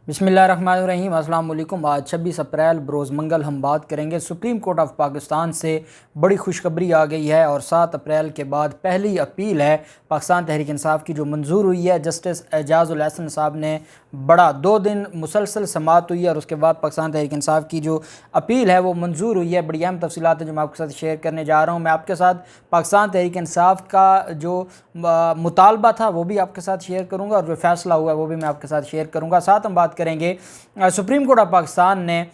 बिस्मिल्लाहिर्रहमानिर्रहीम। अस्सलाम वालेकुम। आज 26 अप्रैल बरोज़ मंगल हम बात करेंगे सुप्रीम कोर्ट ऑफ पाकिस्तान से बड़ी खुशखबरी आ गई है और 7 अप्रैल के बाद पहली अपील है पाकिस्तान तहरीक इंसाफ की जो मंजूर हुई है। जस्टिस एजाज़ुल एहसन साहब ने बड़ा 2 दिन मुसलसल समाअत हुई है और उसके बाद पाकिस्तान तहरीक इंसाफ की जो अपील है वो मंजूर हुई है। बड़ी अहम तफसीलात है जो मैं आपके साथ शेयर करने जा रहा हूँ। मैं आपके साथ पाकिस्तान तहरीक इंसाफ का जो मुतालबा था वो भी आपके साथ शेयर करूँगा और जो फ़ैसला हुआ है वो भी मैं आपके साथ शेयर करूँगा। साथ हम बात करेंगे सुप्रीम कोर्ट ऑफ पाकिस्तान ने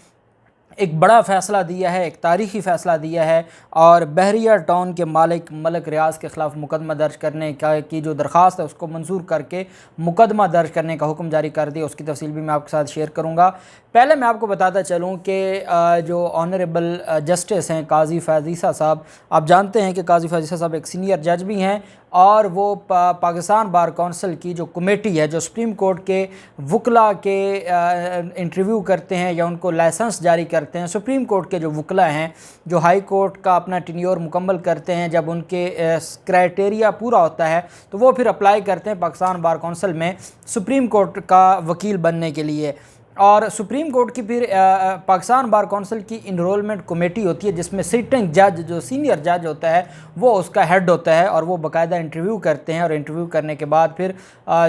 एक बड़ा फ़ैसला दिया है, एक तारीख़ी फ़ैसला दिया है और बहरिया टाउन के मालिक मलिक रियाज के ख़िलाफ़ मुकदमा दर्ज करने की जो दरख्वास्त है उसको मंजूर करके मुकदमा दर्ज करने का हुक्म जारी कर दिया। उसकी तफसील भी मैं आपके साथ शेयर करूँगा। पहले मैं आपको बताता चलूँ कि जो ऑनरेबल जस्टिस हैं काजी फैज़ ईसा साहब, आप जानते हैं कि काजी फैज़ ईसा साहब एक सीनियर जज भी हैं और वो पाकिस्तान बार काउंसिल की जो कमेटी है जो सुप्रीम कोर्ट के वकला के इंटरव्यू करते हैं या उनको लाइसेंस जारी करते हैं। सुप्रीम कोर्ट के जो वकला हैं जो हाई कोर्ट का अपना टेन्योर मुकम्मल करते हैं, जब उनके क्राइटेरिया पूरा होता है तो वो फिर अप्लाई करते हैं पाकिस्तान बार काउंसिल में सुप्रीम कोर्ट का वकील बनने के लिए। और सुप्रीम कोर्ट की फिर पाकिस्तान बार काउंसिल की इनरोलमेंट कमेटी होती है जिसमें सिटिंग जज जो सीनियर जज होता है वो उसका हेड होता है और वो बाकायदा इंटरव्यू करते हैं और इंटरव्यू करने के बाद फिर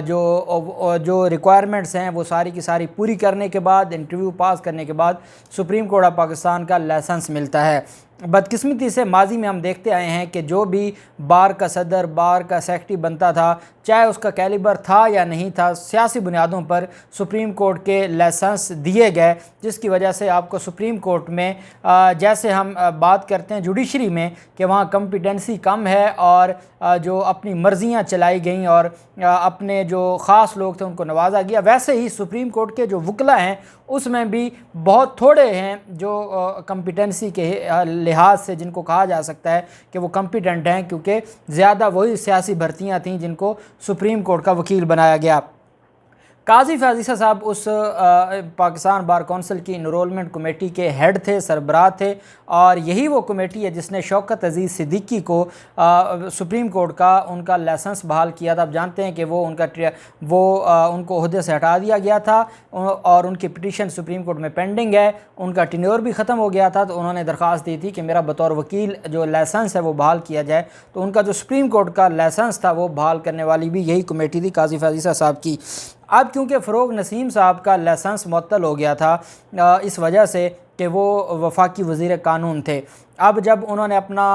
जो रिक्वायरमेंट्स हैं वो सारी की सारी पूरी करने के बाद, इंटरव्यू पास करने के बाद सुप्रीम कोर्ट ऑफ पाकिस्तान का लाइसेंस मिलता है। बदकिस्मती से माजी में हम देखते आए हैं कि जो भी बार का सदर, बार का सेक्रेटरी बनता था, चाहे उसका कैलिबर था या नहीं था, सियासी बुनियादों पर सुप्रीम कोर्ट के लाइसेंस दिए गए, जिसकी वजह से आपको सुप्रीम कोर्ट में जैसे हम बात करते हैं जुडिशरी में कि वहाँ कॉम्पिटेंसी कम है और जो अपनी मर्जियाँ चलाई गई और अपने जो ख़ास लोग थे उनको नवाजा गया, वैसे ही सुप्रीम कोर्ट के जो वकला हैं उसमें भी बहुत थोड़े हैं जो कॉम्पिटेंसी के लिहाज से जिनको कहा जा सकता है कि वो कॉम्पिटेंट हैं, क्योंकि ज़्यादा वही सियासी भर्तियां थीं जिनको सुप्रीम कोर्ट का वकील बनाया गया। काजी फैज़ ईसा साहब उस पाकिस्तान बार काउंसिल की इनरोलमेंट कमेटी के हेड थे, सरबराह थे और यही वो कमेटी है जिसने शौकत अज़ीज़ सिद्दीकी को सुप्रीम कोर्ट का उनका लाइसेंस बहाल किया था। आप जानते हैं कि उनको ओहदे से हटा दिया गया था और उनकी पिटीशन सुप्रीम कोर्ट में पेंडिंग है। उनका टेन्योर भी ख़त्म हो गया था तो उन्होंने दरख्वास्त दी थी कि मेरा बतौर वकील जो लाइसेंस है वो बहाल किया जाए। तो उनका जो सुप्रीम कोर्ट का लाइसेंस था वो बहाल करने वाली भी यही कमेटी थी काजी फैज़ ईसा साहब की। अब क्योंकि फ़रोग़ नसीम साहब का लाइसेंस मुअत्तल हो गया था इस वजह से कि वो वफाकी वज़ीर कानून थे, अब जब उन्होंने अपना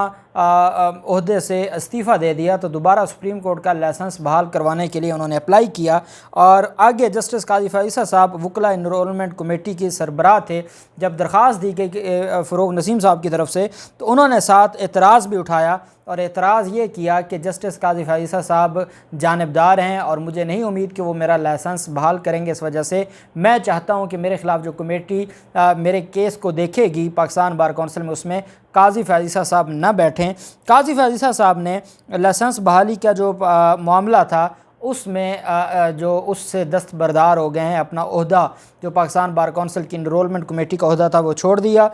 ओहदे से इस्तीफ़ा दे दिया तो दोबारा सुप्रीम कोर्ट का लाइसेंस बहाल करवाने के लिए उन्होंने अप्लाई किया और आगे जस्टिस काजी फैज़ ईसा साहब वकला इनरोलमेंट कमेटी के सरबराह थे। जब दरख्वास्त दी गई फ़रोग़ नसीम साहब की तरफ से तो उन्होंने साथ एतराज़ भी उठाया और एतराज़ ये किया कि जस्टिस काजी फैज़ ईसा साहब जानिबदार हैं और मुझे नहीं उम्मीद कि वो मेरा लाइसेंस बहाल करेंगे। इस वजह से मैं चाहता हूँ कि मेरे ख़िलाफ़ जो कमेटी मेरे केस को देखेगी पाकिस्तान बार काउंसिल में उसमें काजी फैज़ ईसा साहब न बैठें। काजी फैज़ ईसा साहब ने लाइसेंस बहाली का जो मामला था उसमें जो उससे दस्तबरदार हो गए हैं, अपना ओहदा जो पाकिस्तान बार काउंसिल की इनरोलमेंट कमेटी का ओहदा था वो छोड़ दिया।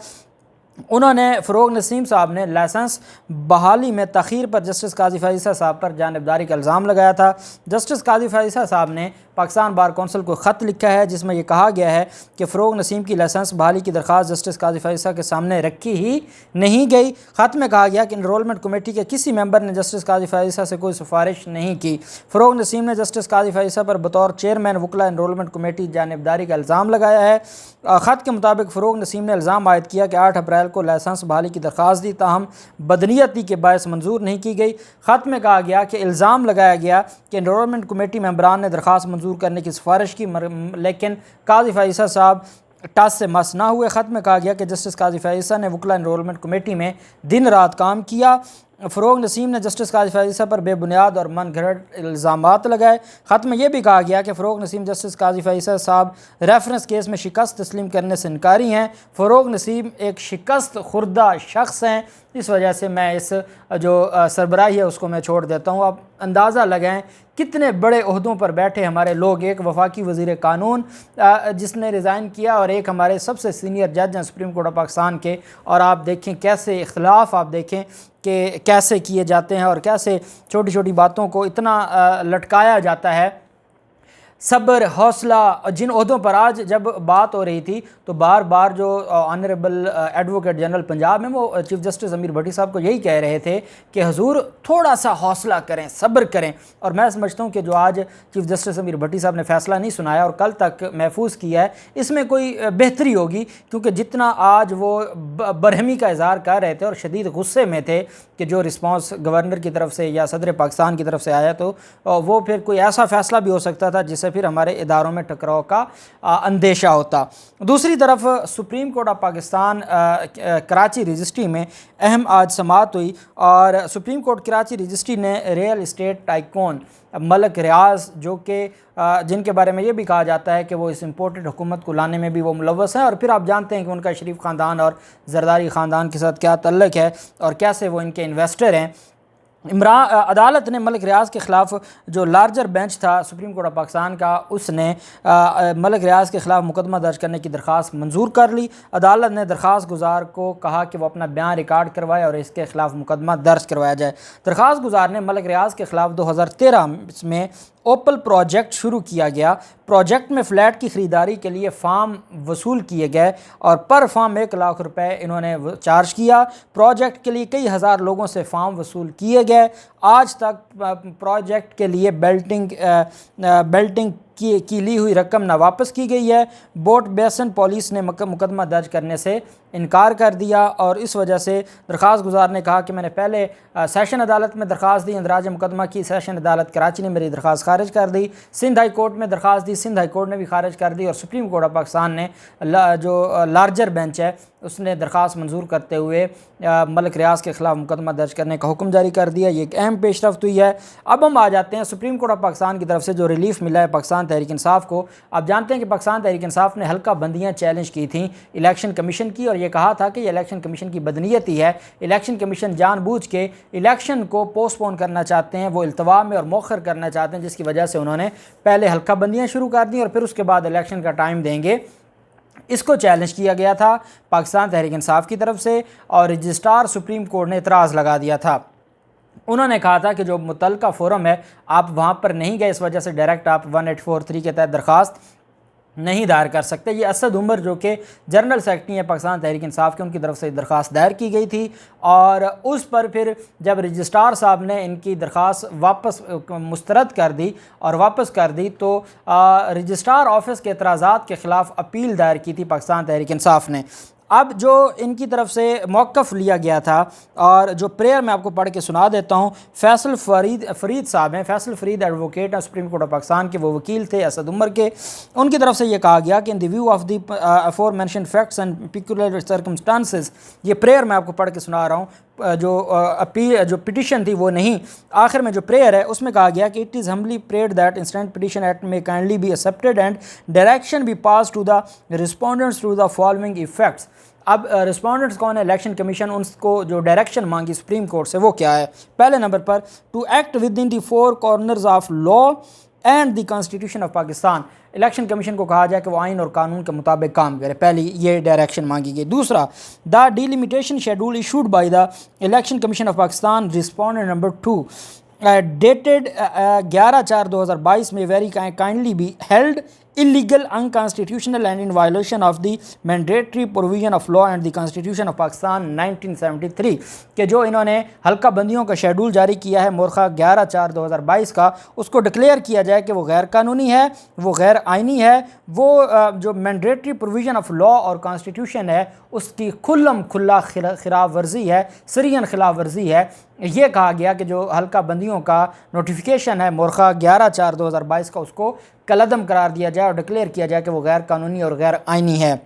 उन्होंने फ़रोग़ नसीम साहब ने लाइसेंस बहाली में तख़ीर पर जस्टिस काजी फैज़ ईसा साहब पर जानिबदारी का इल्ज़ाम लगाया था। जस्टिस काजी फैज़ ईसा साहब ने पाकिस्तान बार काउंसिल को ख़त लिखा है जिसमें यह कहा गया है कि फ़रोग़ नसीम की लाइसेंस बहाली की दरख्वास्त जस्टिस काजी फैज़ ईसा के सामने रखी ही नहीं गई। ख़त में कहा गया कि इनरोलमेंट कमेटी के किसी मेंबर ने जस्टिस काजी फैज़ ईसा से कोई सिफारिश नहीं की। फ़रोग़ नसीम ने जस्टिस काजी फैज़ ईसा पर बतौर चेयरमैन वकला इनरोलमेंट कमेटी जानिबदारी का इल्ज़ाम लगाया है। ख़त के मुताबिक फ़रोग़ नसीम ने इल्ज़ाम आयद किया कि 8 अप्रैल को लाइसेंस बहाली की दरख्वास्त दी, ताहम बदनीयती के बायस मंजूर नहीं की गई। ख़त में कहा गया कि इल्ज़ाम लगाया गया कि इनरोलमेंट कमेटी मेंबरान ने दरख्वास्त मंजूर करने की सिफारिश की, लेकिन काजी फैज़ ईसा साहब टस से मस ना हुए। ख़त में कहा गया कि जस्टिस काजी फैज़ ईसा ने वकला इनरोलमेंट कमेटी में दिन रात काम किया। फ़रोग़ नसीम ने जस्टिस काजी फैज़ ईसा पर बेबुनियाद और मन घड़त इल्ज़ामात लगाए। ख़त में यह भी कहा गया कि फ़रोग़ नसीम जस्टिस काजी फैज़ ईसा साहब रेफरेंस केस में शिकस्त तस्लीम करने से इनकारी हैं। फ़रोग़ नसीम एक शिकस्त खुर्दा शख्स हैं, इस वजह से मैं इस जो सरबराही है उसको मैं छोड़ देता हूँ। आप अंदाज़ा लगाएं कितने बड़े ओहदों पर बैठे हमारे लोग, एक वफाकी वज़ीर कानून जिसने रिज़ाइन किया और एक हमारे सबसे सीनियर जज हैं सुप्रीम कोर्ट ऑफ पाकिस्तान के, और आप देखें कैसे इख्तलाफ आप देखें कि कैसे किए जाते हैं और कैसे छोटी छोटी बातों को इतना लटकाया जाता है। सब्र, हौसला, जिन ओहदों पर आज जब बात हो रही थी तो बार बार जो ऑनरेबल एडवोकेट जनरल पंजाब में वो चीफ़ जस्टिस अमीर भट्टी साहब को यही कह रहे थे कि हुजूर थोड़ा सा हौसला करें, सब्र करें। और मैं समझता हूँ कि जो आज चीफ़ जस्टिस अमीर भट्टी साहब ने फ़ैसला नहीं सुनाया और कल तक महफूज किया है, इसमें कोई बेहतरी होगी, क्योंकि जितना आज वो बरहमी का इज़हार कर रहे थे और शदीद गुस्से में थे कि जो रिस्पांस गवर्नर की तरफ से या सदर पाकिस्तान की तरफ से आया, तो वो फिर कोई ऐसा फ़ैसला भी हो सकता था जिससे फिर हमारे इदारों में टकराव का अंदेशा होता। दूसरी तरफ supreme court of Pakistan Karachi registry में अहम आज समाअत हुई और सुप्रीम कोर्ट कराची रजिस्ट्री ने रियल इस्टेट टाइकून मलिक रियाज, जो कि जिनके बारे में ये भी कहा जाता है कि वो इस इम्पोर्टेड हुकूमत को लाने में भी वो मुलव्वस हैं, और फिर आप जानते हैं कि उनका शरीफ ख़ानदान और जरदारी ख़ानदान के साथ क्या तल्लुक़ है और कैसे वो इनके इन्वेस्टर हैं। अदालत ने मलिक रियाज के ख़िलाफ़ जो लार्जर बेंच था सुप्रीम कोर्ट ऑफ पाकिस्तान का, उसने मलिक रियाज के ख़िलाफ़ मुकदमा दर्ज करने की दरख्वास्त मंजूर कर ली। अदालत ने दरख्वास्त गुजार को कहा कि वो अपना बयान रिकॉर्ड करवाए और इसके ख़िलाफ़ मुकदमा दर्ज करवाया जाए। दरख्वास्त गुजार ने मलिक रियाज के ख़िलाफ़ 2013 में ओपल प्रोजेक्ट शुरू किया गया। प्रोजेक्ट में फ़्लैट की ख़रीदारी के लिए फ़ार्म वसूल किए गए और पर फार्म 1 लाख रुपए इन्होंने चार्ज किया। प्रोजेक्ट के लिए कई हज़ार लोगों से फ़ार्म वसूल किए गए। आज तक प्रोजेक्ट के लिए बेल्टिंग की ली हुई रकम ना वापस की गई है। बोट बेसन पुलिस ने मुकदमा दर्ज करने से इनकार कर दिया और इस वजह से दरख्वास्त गुजार ने कहा कि मैंने पहले सेशन अदालत में दरख्वास्त दी, इंदराज मुकदमा की, सेशन अदालत कराची ने मेरी दरख्वास्त खारिज कर दी। सिंध हाई कोर्ट में दरख्वास्त दी, सिंध हाई कोर्ट ने भी खारिज कर दी और सुप्रीम कोर्ट ऑफ पाकिस्तान ने जो लार्जर बेंच है उसने दरख्वास्त मंजूर करते हुए मलिक रियाज के ख़िलाफ़ मुकदमा दर्ज करने का हुक्म जारी कर दिया। ये एक अहम पेशरफ्त हुई है। अब हम आ जाते हैं सुप्रीम कोर्ट ऑफ पाकिस्तान की तरफ से जो रिलीफ मिला है पाकिस्तान तहरीक इंसाफ को। आप जानते हैं कि पाकिस्तान तहरीक इंसाफ ने हल्का बंदियाँ चैलेंज की थी इलेक्शन कमीशन की और ये कहा था कि ये इलेक्शन कमीशन की बदनीयती है। इलेक्शन कमीशन जानबूझ के इलेक्शन को पोस्टपोन करना चाहते हैं, वो इल्तवा में और मौखर करना चाहते हैं, जिसकी वजह से उन्होंने पहले हल्का बंदियाँ शुरू कर दी और फिर उसके बाद इलेक्शन का टाइम देंगे। इसको चैलेंज किया गया था पाकिस्तान तहरीक इंसाफ की तरफ से और रजिस्ट्रार सुप्रीम कोर्ट ने इतराज़ लगा दिया था। उन्होंने कहा था कि जो मुतल्लिका फोरम है आप वहाँ पर नहीं गए, इस वजह से डायरेक्ट आप 1843 के तहत दरख्वास्त नहीं दायर कर सकते। ये असद उमर जो कि जनरल सेक्रेटरी हैं पाकिस्तान तहरीक इंसाफ के, उनकी तरफ से दरख्वास्त दायर की गई थी और उस पर फिर जब रजिस्ट्रार साहब ने इनकी दरख्वास्त वापस मुस्तरद कर दी और वापस कर दी तो रजिस्ट्रार ऑफिस के एतराज़ात के ख़िलाफ़ अपील दायर की थी पाकिस्तान तहरीक इंसाफ ने। अब जो इनकी तरफ से मौक़िफ़ लिया गया था और जो प्रेयर मैं आपको पढ़ के सुना देता हूँ। फैसल फरीद साहब हैं, फैसल फरीद एडवोकेट हैं सुप्रीम कोर्ट ऑफ पाकिस्तान के, वो वकील थे असद उमर के। उनकी तरफ से ये कहा गया कि in the view of the aforementioned facts and peculiar circumstances, ये प्रेयर मैं आपको पढ़ के सुना रहा हूँ। जो पिटिशन थी वो नहीं, आखिर में जो प्रेयर है उसमें कहा गया कि it is humbly prayed that instant petition act में kindly be accepted and direction be pass to the respondents through the following effects. अब रिस्पोंडेंट्स कौन है? Election commission. उनको जो डायरेक्शन मांगी सुप्रीम कोर्ट से वो क्या है? पहले नंबर पर to act within the 4 corners of law and the constitution of Pakistan. Election commission को कहा जाए कि वो आइन और कानून के मुताबिक काम करे, पहली ये डायरेक्शन मांगी गई। दूसरा, the delimitation schedule issued by the election commission of Pakistan respondent number 2 dated 11/4/2022 में very kindly be held illegal, unconstitutional and in violation of the mandatory provision of law and the Constitution of Pakistan 1973 के जो इन्होंने हल्का बंदियों का schedule जारी किया है मोरखा 11/4/2022 का, उसको डिक्लेयर किया जाए कि वो गैर कानूनी है, वो गैर आइनी है, वो जो मैंडेटरी प्रोविज़न ऑफ लॉ और कॉन्स्टिट्यूशन है उसकी खुल्लम खुल्ला खिलाफ वर्जी है, सरियन खिलाफ वर्जी है। ये कहा गया कि जो हल्का बंदियों का नोटिफिकेशन है मोरखा 11/4/2022 का, उसको कलअदम करार दिया जाए और डिक्लेयर किया जाए कि वो गैर कानूनी और गैर आइनी है।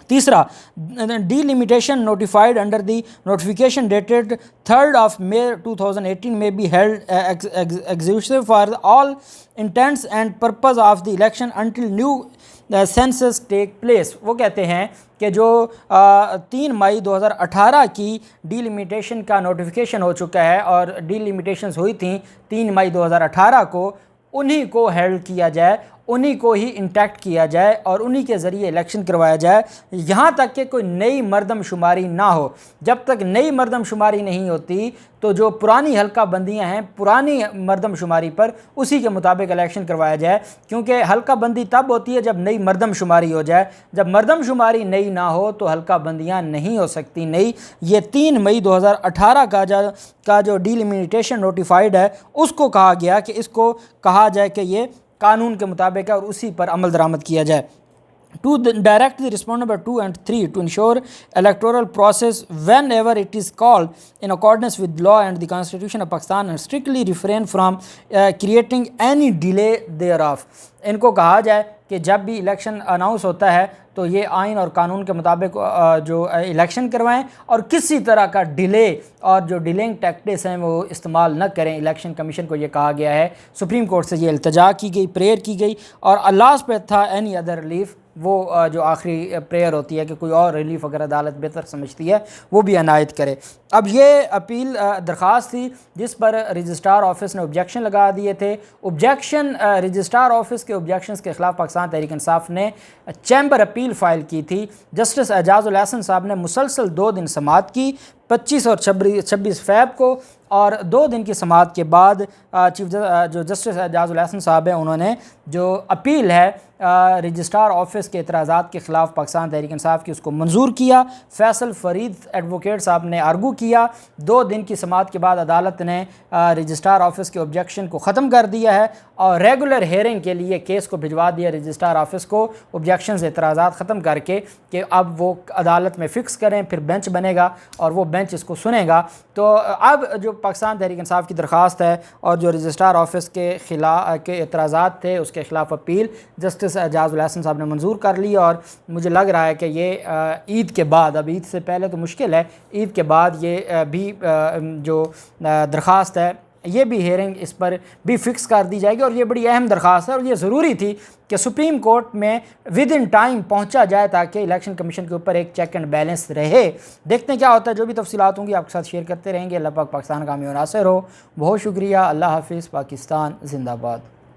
तीसरा, delimitation notified under the notification dated 3 May 2018 में be held executive for all intents and purpose of the election until new census take place. वो कहते हैं कि जो 3 मई 2018 की डिलिमिटेशन का नोटिफिकेशन हो चुका है और डिलिमिटेशंस हुई थी 3 मई 2018 को, उन्हीं को हेल्ड किया जाए उन्हीं को ही इंटैक्ट किया जाए और उन्हीं के ज़रिए इलेक्शन करवाया जाए, यहाँ तक कि कोई नई मरदमशुमारी ना हो। जब तक नई मरदमशुमारी नहीं होती तो जो पुरानी हल्का बंदियाँ हैं, पुरानी मरदमशुमारी पर उसी के मुताबिक इलेक्शन करवाया जाए, क्योंकि हल्का बंदी तब होती है जब नई मरदमशुमारी हो जाए। जब मरदमशुमारी नई ना हो तो हल्का बंदियाँ नहीं हो सकती नई। ये 3 मई 2018 का जो डिलिमिटेशन नोटिफाइड है उसको कहा गया कि इसको कहा जाए कि ये कानून के मुताबिक है और उसी पर अमल दरामद किया जाए। To direct the respondent number 2 and 3 to ensure electoral process whenever it is called in accordance with law and the Constitution of Pakistan and strictly refrain from creating any delay thereof। इनको कहा जाए कि जब भी election announce होता है तो ये आइन और कानून के मुताबिक जो इलेक्शन करवाएं और किसी तरह का डिले और जो डिलेइंग टैक्टिक्स हैं वो इस्तेमाल न करें। इलेक्शन कमीशन को ये कहा गया है, सुप्रीम कोर्ट से ये इल्तजा की गई, प्रेयर की गई और लास्ट पे था एनी अदर रिलीफ, वो जो आखिरी प्रेयर होती है कि कोई और रिलीफ अगर अदालत बेहतर समझती है वो भी अनायत करे। अब ये अपील दरख्वास्त थी जिस पर रजिस्ट्रार ऑफिस ने ऑब्जेक्शन लगा दिए थे। ऑब्जेक्शन रजिस्ट्रार ऑफिस के ऑब्जेक्शंस के ख़िलाफ़ पाकिस्तान तहरीक इंसाफ ने चैम्बर अपील फ़ाइल की थी। जस्टिस एजाज़ उल एहसन साहब ने मुसलसल 2 दिन समाअत की, 25 और 26 फ़ैब को, और 2 दिन की समाअत के बाद जो जस्टिस एजाज़ उल एहसन साहब हैं उन्होंने जो अपील है रजिस्ट्रार ऑफिस के एतराज़ात के ख़िलाफ़ पाकिस्तान तहरीक इंसाफ की उसको मंजूर किया। फैसल फरीद एडवोकेट साहब ने आर्गू किया। 2 दिन की समाअत के बाद अदालत ने रजिस्ट्रार ऑफिस के ऑब्जेक्शन को ख़त्म कर दिया है और रेगुलर हेयरिंग के लिए केस को भिजवा दिया रजिस्ट्रार ऑफिस को ऑब्जेक्शन से एतराज़ात ख़त्म करके कि अब वो अदालत में फ़िक्स करें, फिर बेंच बनेगा और वो बेंच इसको सुनेगा। तो अब जो पाकिस्तान तहरीक इंसाफ की दरख्वास्त है और जो रजिस्ट्रार ऑफिस के के एतराज़ात थे उसके ख़िलाफ़ अपील जस्टिस एजाज़ उल एहसन साहब ने मंजूर कर ली और मुझे लग रहा है कि ये ईद के बाद, अब ईद से पहले तो मुश्किल है, ईद के बाद ये भी जो दरख्वास्त है ये भी हेयरिंग इस पर भी फ़िक्स कर दी जाएगी। और ये बड़ी अहम दरख्वास्त है और ये ज़रूरी थी कि सुप्रीम कोर्ट में विद इन टाइम पहुंचा जाए ताकि इलेक्शन कमीशन के ऊपर एक चेक एंड बैलेंस रहे। देखते हैं क्या होता है, जो भी तफसीलात होंगी आपके साथ शेयर करते रहेंगे। अल्लाह पाक पाकिस्तान कामयाब नासिर हो। बहुत शुक्रिया। अल्लाह हाफिज़। पाकिस्तान जिंदाबाद।